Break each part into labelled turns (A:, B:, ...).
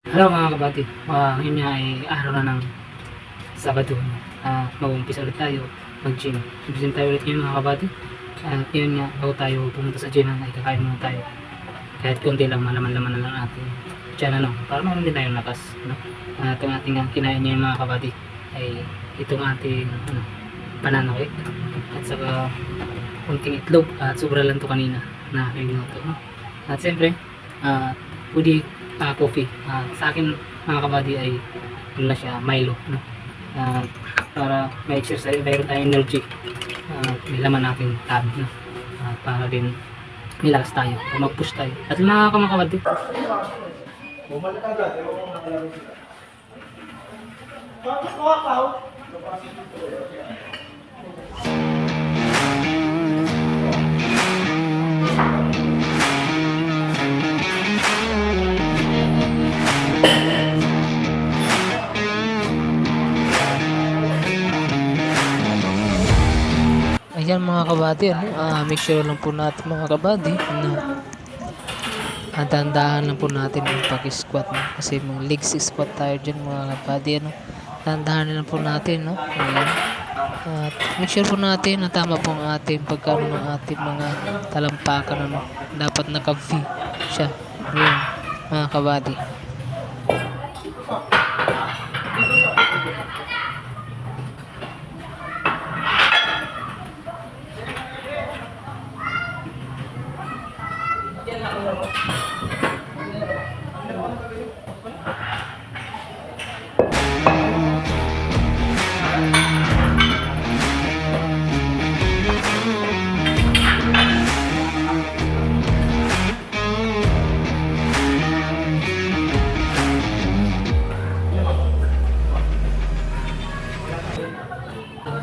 A: Hello mga kabady, ngayon nga ay araw na ng Sabado, mag-uumpisa ulit tayo mag-gym. Mag-gym tayo ulit ngayon mga kabady. At yun nga, bago tayo pumunta sa gym ay kakain muna tayo. Kahit konti lang, malaman-laman na lang ating tiyan para meron din tayong lakas. No? At ang ating kinain ngayon mga kabady ay itong ating banana cake at saka konting itlog at sobra lang to kanina na minuto. No? At siyempre, pwede coffee. Sa akin mga kabady ay ano na siya, Milo, no? Para may exercise, mayroon tayong energy, may laman natin tummy, no? Para din nilakas tayo, mag-push tayo. At mga kabady, bumalik agad, ayan mga kabady, make sure lang po natin mga kabady na dahan-dahan lang po natin yung pag-squat, no? Kasi mga legs squat tayo dyan mga kabady, dahan-dahan lang po natin, no? Ayan. At make sure po natin na tama po ang ating pagkano ng ating mga talampakan, ano? Dapat naka-V siya. Ayan mga kabady.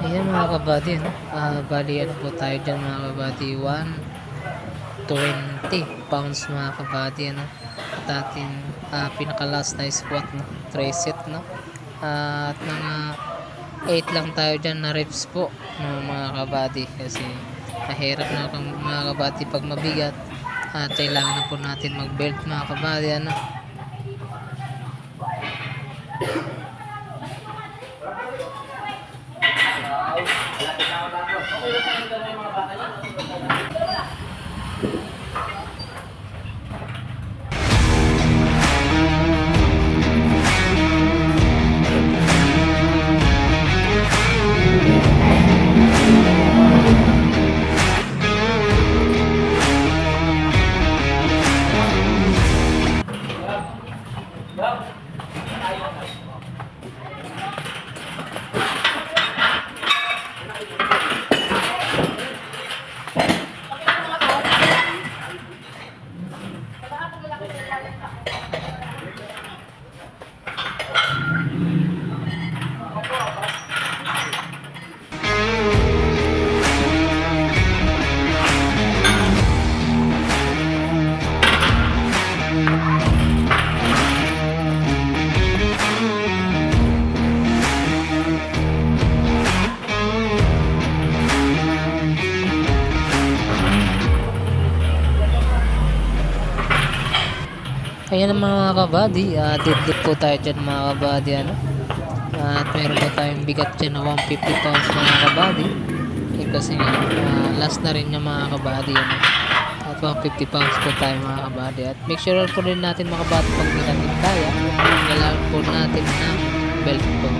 A: Ayan mga kabady, no? Bali ano po tayo dyan mga kabady, 120 pounds mga kabady, ano? At ating pinaka last na squat, no? 3 set, no? At mga 8 lang tayo dyan na reps po, no, mga kabady, kasi mahirap na mga kabady pag mabigat. At kailangan na po natin mag belt mga kabady, ano? Ayan ang mga kabady, deadlift po tayo dyan mga kabady, ano? At meron po tayong bigat dyan na 150 pounds mga kabady. Kasi last na rin yung mga kabady, ano? At 150 pounds po tayo mga kabady. At make sure po rin natin mga kabady pag hindi natin kaya, kailangan po natin ng belt po.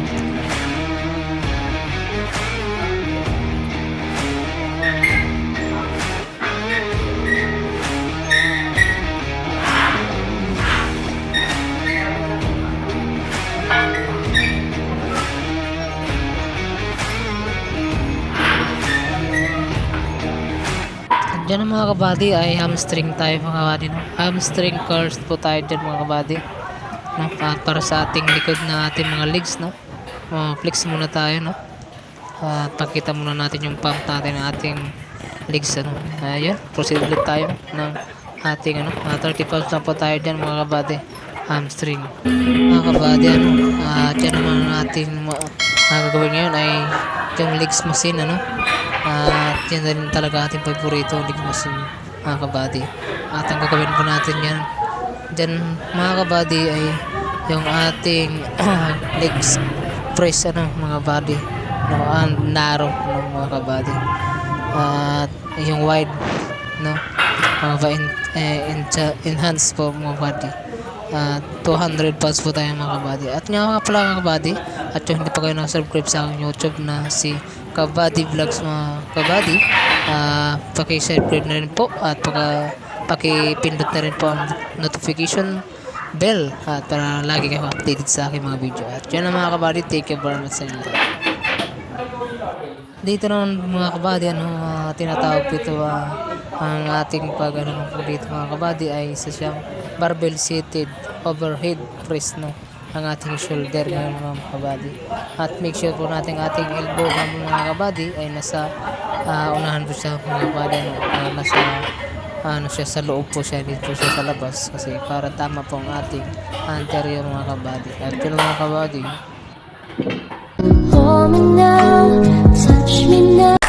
A: Diyan mga kabady ay hamstring tayo mga kabady, no? Hamstring curls po tayo dyan mga kabady, no? At para sa ating likod na ating mga legs, no? Flex muna tayo, no? At pakita muna natin yung pump natin ng ating legs, ano? Ayan, proceed ulit tayo ng ating 30 pounds na po tayo dyan mga kabady, hamstring mga kabady, ano? Dyan naman ating gagawin ngayon ay yung legs machine, ano? At yan na rin talaga ating paborito, legs machine mga kabady. At ang gagawin po natin yan dyan mga kabady ay
B: yung ating legs press mga body, no, narrow, no, mga kabady. At yung wide, no, enhance po mga body. 200 pounds po tayo mga kabady. At nga pala mga kabady, at yung hindi pa kayo nakasubscribe sa aking YouTube na si Kabady Vlogs mga kabady, paki-subscribe na rin po at pakipindot na rin po ang notification bell at para lagi kayo updated sa aking mga video. At yun na mga kabady, thank you very much sa inyo. Dito naman mga kabady, tinatawag dito ang ating dito mga kabady ay isa siyang barbell seated overhead press, no, ang ating shoulder ngayon mga kabady. At make sure po natin ating elbow mga kabady ay nasa unahan po siya mga kabady, no, nasa siya sa loob po siya, dito siya sa labas kasi para tama po ang ating anterior mga kabady. At yun mga kabady,
C: Hold me now, touch me now.